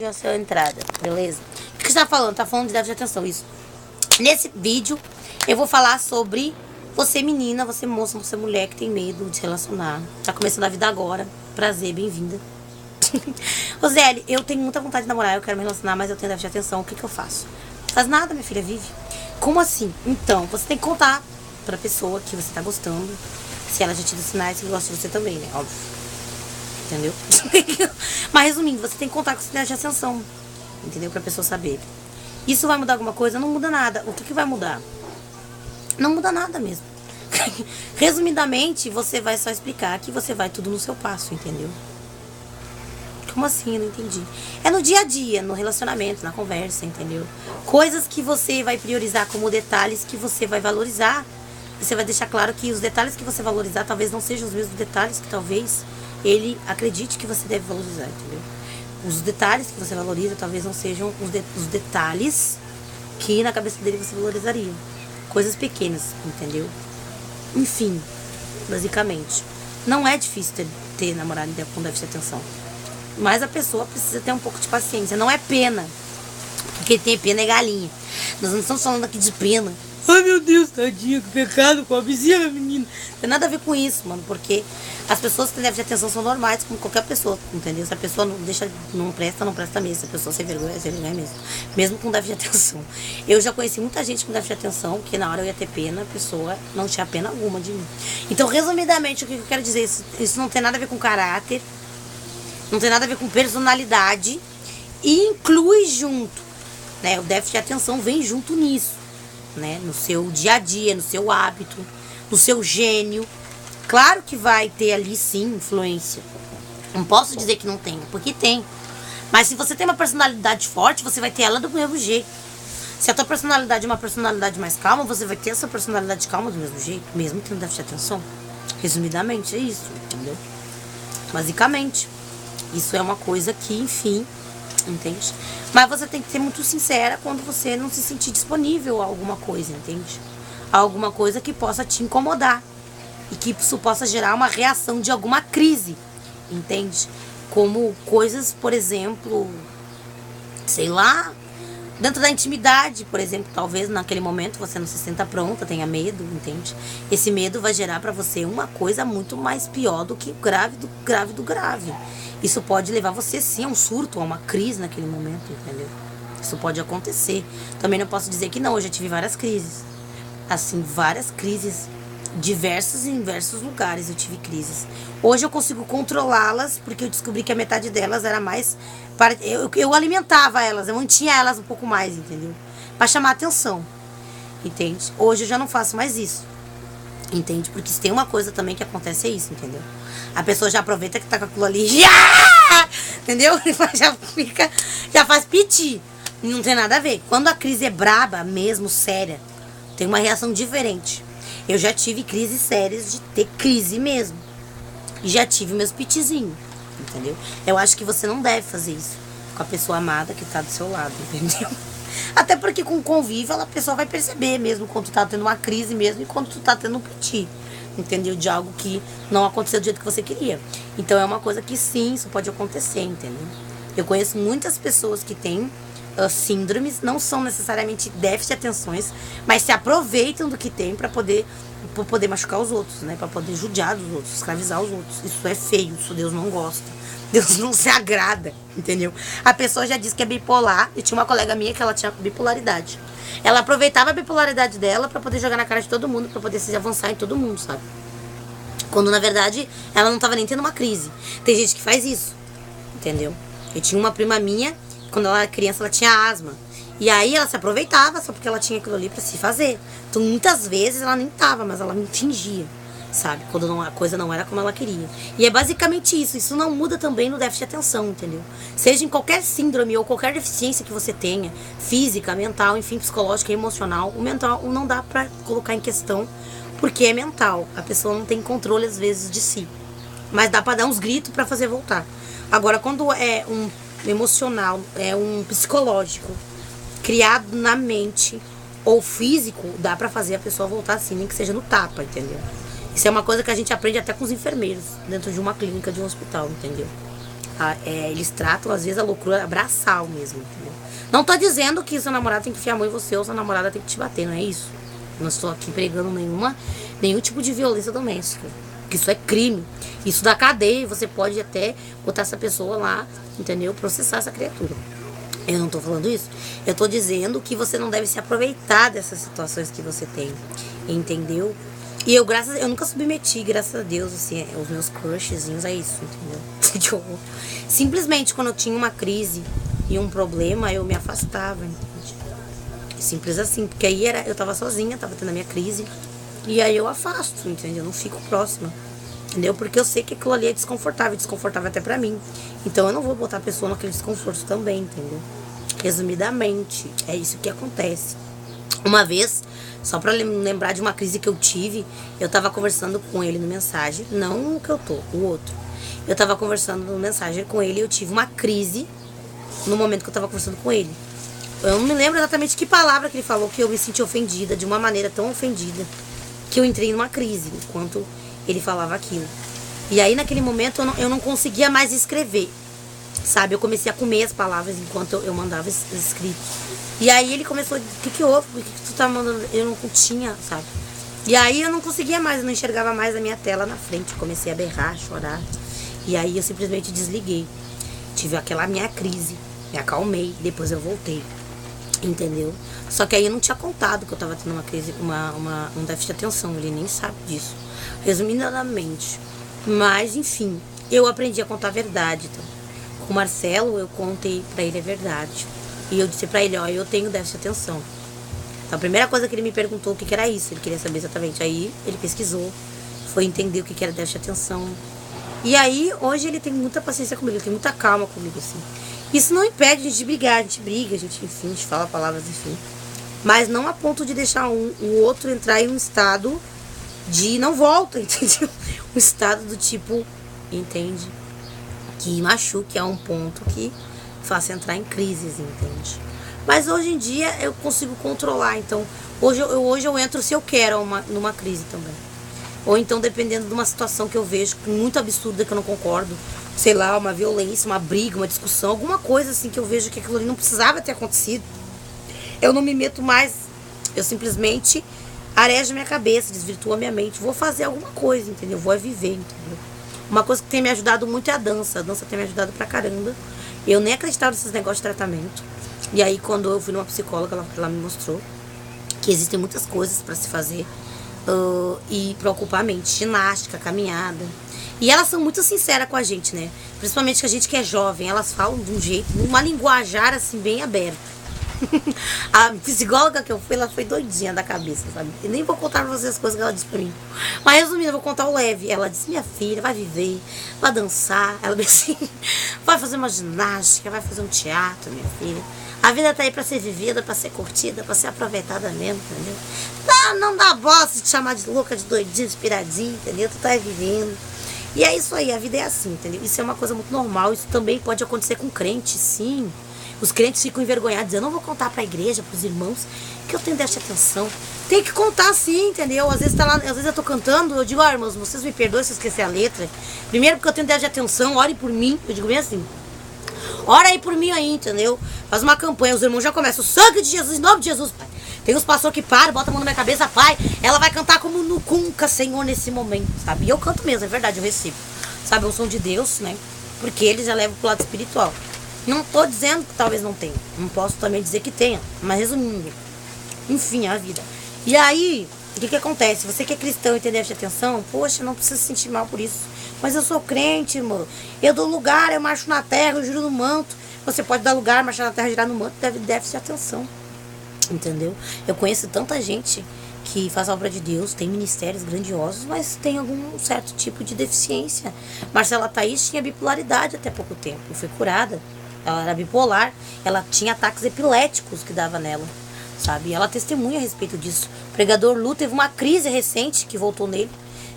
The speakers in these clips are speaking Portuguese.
a sua entrada, beleza? O que você tá falando? Tá falando de déficit de atenção, isso. Nesse vídeo, eu vou falar sobre você menina, você moça, você mulher que tem medo de se relacionar. Tá começando a vida agora. Prazer, bem-vinda. Roseli, eu tenho muita vontade de namorar, eu quero me relacionar, mas eu tenho déficit de atenção. O que eu faço? Faz nada, minha filha, vive. Como assim? Então, você tem que contar pra pessoa que você tá gostando. Se ela já te deu sinais que gosta de você também, né? Óbvio. Entendeu? Mas resumindo, você tem que contar com esse déficit de atenção. Entendeu? Pra pessoa saber. Isso vai mudar alguma coisa? Não muda nada. O que vai mudar? Não muda nada mesmo. Resumidamente, você vai só explicar que você vai tudo no seu passo, entendeu? Como assim? Eu não entendi. É no dia a dia, no relacionamento, na conversa, entendeu? Coisas que você vai priorizar como detalhes que você vai valorizar. E você vai deixar claro que os detalhes que você valorizar talvez não sejam os mesmos detalhes que talvez ele acredite que você deve valorizar, entendeu? Os detalhes que você valoriza talvez não sejam os detalhes que na cabeça dele você valorizaria. Coisas pequenas, entendeu? Enfim, basicamente. Não é difícil ter namorado com déficit de atenção. Mas a pessoa precisa ter um pouco de paciência. Não é pena. Porque tem pena é galinha. Nós não estamos falando aqui de pena. Ai, meu Deus, tadinha, que pecado, pobrezinha, menina. Não tem nada a ver com isso, mano. Porque as pessoas que têm déficit de atenção são normais, como qualquer pessoa, entendeu? Se a pessoa não presta mesmo. Se a pessoa sem vergonha mesmo. Mesmo com déficit de atenção. Eu já conheci muita gente com déficit de atenção, que na hora eu ia ter pena, a pessoa não tinha pena alguma de mim. Então, resumidamente, o que eu quero dizer? Isso não tem nada a ver com caráter. Não tem nada a ver com personalidade. E inclui junto, né? O déficit de atenção vem junto nisso, né? No seu dia a dia, no seu hábito, no seu gênio. Claro que vai ter ali sim influência. Não posso dizer que não tem, porque tem. Mas se você tem uma personalidade forte, você vai ter ela do mesmo jeito. Se a tua personalidade é uma personalidade mais calma, você vai ter essa personalidade calma do mesmo jeito, mesmo tendo déficit de atenção. Resumidamente, é isso, entendeu? Basicamente. Isso é uma coisa que, enfim, entende? Mas você tem que ser muito sincera quando você não se sentir disponível a alguma coisa, entende? A alguma coisa que possa te incomodar. E que isso possa gerar uma reação de alguma crise, entende? Como coisas, por exemplo, sei lá, dentro da intimidade, por exemplo, talvez naquele momento você não se sinta pronta, tenha medo, entende? Esse medo vai gerar pra você uma coisa muito mais pior do que grave do grave. Isso pode levar você sim a um surto, a uma crise naquele momento, entendeu? Isso pode acontecer. Também não posso dizer que não, eu já tive várias crises. Assim, várias crises, diversas em diversos lugares eu tive crises. Hoje eu consigo controlá-las, porque eu descobri que a metade delas era mais... Eu alimentava elas, eu mantinha elas um pouco mais, entendeu? Pra chamar atenção, entende? Hoje eu já não faço mais isso. Entende? Porque se tem uma coisa também que acontece é isso, entendeu? A pessoa já aproveita que tá com aquilo ali, entendeu? Já faz piti. Não tem nada a ver. Quando a crise é braba, mesmo séria, tem uma reação diferente. Eu já tive crises sérias de ter crise mesmo. E já tive meus pitizinhos, entendeu? Eu acho que você não deve fazer isso com a pessoa amada que tá do seu lado, entendeu? Até porque com o convívio a pessoa vai perceber mesmo quando tu tá tendo uma crise mesmo e quando tu tá tendo um piti, entendeu? De algo que não aconteceu do jeito que você queria. Então é uma coisa que sim, isso pode acontecer, entendeu? Eu conheço muitas pessoas que têm síndromes, não são necessariamente déficit de atenções, mas se aproveitam do que tem pra poder machucar os outros, né? Pra poder judiar os outros, escravizar os outros. Isso é feio, isso Deus não gosta. Deus não se agrada, entendeu? A pessoa já disse que é bipolar. E tinha uma colega minha que ela tinha bipolaridade. Ela aproveitava a bipolaridade dela pra poder jogar na cara de todo mundo, pra poder se avançar em todo mundo, sabe? Quando na verdade ela não tava nem tendo uma crise. Tem gente que faz isso, entendeu? Eu tinha uma prima minha, quando ela era criança ela tinha asma. E aí ela se aproveitava só porque ela tinha aquilo ali pra se fazer. Então muitas vezes ela nem tava, mas ela me fingia, sabe? Quando a coisa não era como ela queria. E é basicamente isso. Isso não muda também no déficit de atenção, entendeu? Seja em qualquer síndrome ou qualquer deficiência que você tenha, física, mental, enfim, psicológica, emocional, o mental não dá pra colocar em questão porque é mental. A pessoa não tem controle às vezes de si. Mas dá pra dar uns gritos pra fazer voltar. Agora, quando é um emocional, é um psicológico, criado na mente ou físico, dá pra fazer a pessoa voltar assim, nem que seja no tapa, entendeu? Isso é uma coisa que a gente aprende até com os enfermeiros, dentro de uma clínica, de um hospital, entendeu? Eles tratam, às vezes, a loucura abraçal mesmo, entendeu? Não tô dizendo que seu namorado tem que enfiar a mão em você ou sua namorada tem que te bater, não é isso. Não estou aqui pregando nenhum tipo de violência doméstica. Que isso é crime. Isso dá cadeia e você pode até botar essa pessoa lá, entendeu? Processar essa criatura. Eu não tô falando isso. Eu tô dizendo que você não deve se aproveitar dessas situações que você tem. Entendeu? E eu nunca submeti, graças a Deus, assim, os meus crushzinhos a isso, entendeu? Simplesmente quando eu tinha uma crise e um problema, eu me afastava, entende? Simples assim, porque aí eu tava sozinha, tava tendo a minha crise. E aí eu afasto, entendeu? Eu não fico próxima, entendeu? Porque eu sei que aquilo ali é desconfortável até pra mim. Então eu não vou botar a pessoa naquele desconforto também, entendeu? Resumidamente, é isso que acontece. Uma vez, só pra lembrar de uma crise que eu tive, eu tava conversando com ele no mensagem, não o que eu tô, o outro. Eu tava conversando no mensagem com ele e eu tive uma crise no momento que eu tava conversando com ele. Eu não me lembro exatamente que palavra que ele falou, que eu me senti ofendida, de uma maneira tão ofendida, que eu entrei numa crise enquanto ele falava aquilo. E aí naquele momento eu não conseguia mais escrever, sabe? Eu comecei a comer as palavras enquanto eu mandava escrito. E aí ele começou, o que houve? Por que tu tá mandando? Eu não tinha, sabe? E aí eu não conseguia mais, eu não enxergava mais a minha tela na frente. Comecei a berrar, chorar. E aí eu simplesmente desliguei. Tive aquela minha crise, me acalmei, depois eu voltei. Entendeu? Só que aí eu não tinha contado que eu tava tendo uma crise, um déficit de atenção, ele nem sabe disso. Resumidamente. Mas, enfim, eu aprendi a contar a verdade. Então. Com o Marcelo, eu contei pra ele a verdade. E eu disse pra ele, ó, eu tenho déficit de atenção. Então a primeira coisa que ele me perguntou o que era isso, ele queria saber exatamente. Aí ele pesquisou, foi entender o que era déficit de atenção. E aí, hoje ele tem muita paciência comigo, ele tem muita calma comigo, assim. Isso não impede a gente de brigar, a gente briga, enfim, a gente fala palavras, enfim. Mas não a ponto de deixar o outro entrar em um estado de não volta, entendeu? Um estado do tipo, entende? Que machuque a um ponto que faça entrar em crises, entende? Mas hoje em dia eu consigo controlar, então hoje eu entro se eu quero numa crise também. Ou então dependendo de uma situação que eu vejo muito absurda que eu não concordo, sei lá, uma violência, uma briga, uma discussão, alguma coisa assim que eu vejo que aquilo ali não precisava ter acontecido, eu não me meto mais, eu simplesmente arejo minha cabeça, desvirtuo a minha mente, vou fazer alguma coisa, entendeu? Vou viver, entendeu? Uma coisa que tem me ajudado muito é a dança tem me ajudado pra caramba. Eu nem acreditava nesses negócios de tratamento. E aí quando eu fui numa psicóloga, ela me mostrou que existem muitas coisas pra se fazer e pra ocupar a mente, ginástica, caminhada. E elas são muito sinceras com a gente, né? Principalmente que a gente que é jovem, elas falam de um jeito, numa linguajar assim bem aberta. A psicóloga que eu fui, ela foi doidinha da cabeça, sabe? E nem vou contar pra vocês as coisas que ela disse pra mim. Mas resumindo, eu vou contar o leve. Ela disse, minha filha, vai viver, vai dançar. Ela disse assim, vai fazer uma ginástica, vai fazer um teatro, minha filha. A vida tá aí pra ser vivida, pra ser curtida, pra ser aproveitada mesmo, entendeu? Não dá bosta de te chamar de louca, de doidinha, de piradinha, entendeu? Tu tá aí vivendo. E é isso aí, a vida é assim, entendeu? Isso é uma coisa muito normal, isso também pode acontecer com crente, sim. Os crentes ficam envergonhados, eu não vou contar pra igreja, pros irmãos, que eu tenho déficit de atenção. Tem que contar sim, entendeu? Às vezes, às vezes eu tô cantando, eu digo, ó, irmãos, vocês me perdoem se eu esquecer a letra. Primeiro porque eu tenho déficit de atenção, ore por mim, eu digo bem assim. Ora aí por mim aí, entendeu? Faz uma campanha, os irmãos já começam, o sangue de Jesus, em nome de Jesus, pai. Tem uns pastores que param, botam a mão na minha cabeça, pai, ela vai cantar como nunca, Senhor, nesse momento, sabe? E eu canto mesmo, é verdade, eu recebo. Sabe, o som de Deus, né? Porque eles já levam pro lado espiritual. Não tô dizendo que talvez não tenha. Não posso também dizer que tenha. Mas resumindo. Enfim, a vida. E aí, o que acontece? Você que é cristão e tem déficit de atenção, poxa, não precisa se sentir mal por isso. Mas eu sou crente, irmão. Eu dou lugar, eu marcho na terra, eu giro no manto. Você pode dar lugar, marchar na terra, girar no manto, deve déficit de atenção. Entendeu? Eu conheço tanta gente que faz a obra de Deus, tem ministérios grandiosos, mas tem algum certo tipo de deficiência. Marcela Thaís tinha bipolaridade até pouco tempo, e foi curada. Ela era bipolar, ela tinha ataques epiléticos que dava nela, sabe? E ela testemunha a respeito disso. O pregador Lu teve uma crise recente que voltou nele,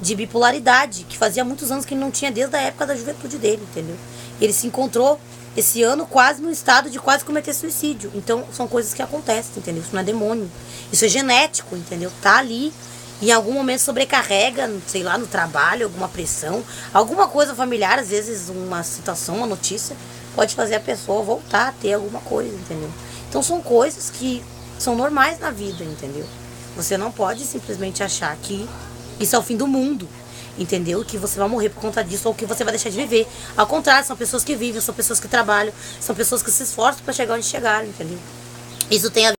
de bipolaridade, que fazia muitos anos que ele não tinha desde a época da juventude dele, entendeu? E ele se encontrou esse ano quase no estado de quase cometer suicídio. Então são coisas que acontecem, entendeu? Isso não é demônio, isso é genético, entendeu? Tá ali em algum momento sobrecarrega, sei lá, no trabalho, alguma pressão, alguma coisa familiar, às vezes uma situação, uma notícia, pode fazer a pessoa voltar a ter alguma coisa, entendeu? Então são coisas que são normais na vida, entendeu? Você não pode simplesmente achar que isso é o fim do mundo, entendeu? Que você vai morrer por conta disso ou que você vai deixar de viver. Ao contrário, são pessoas que vivem, são pessoas que trabalham, são pessoas que se esforçam para chegar onde chegaram, entendeu? Isso tem a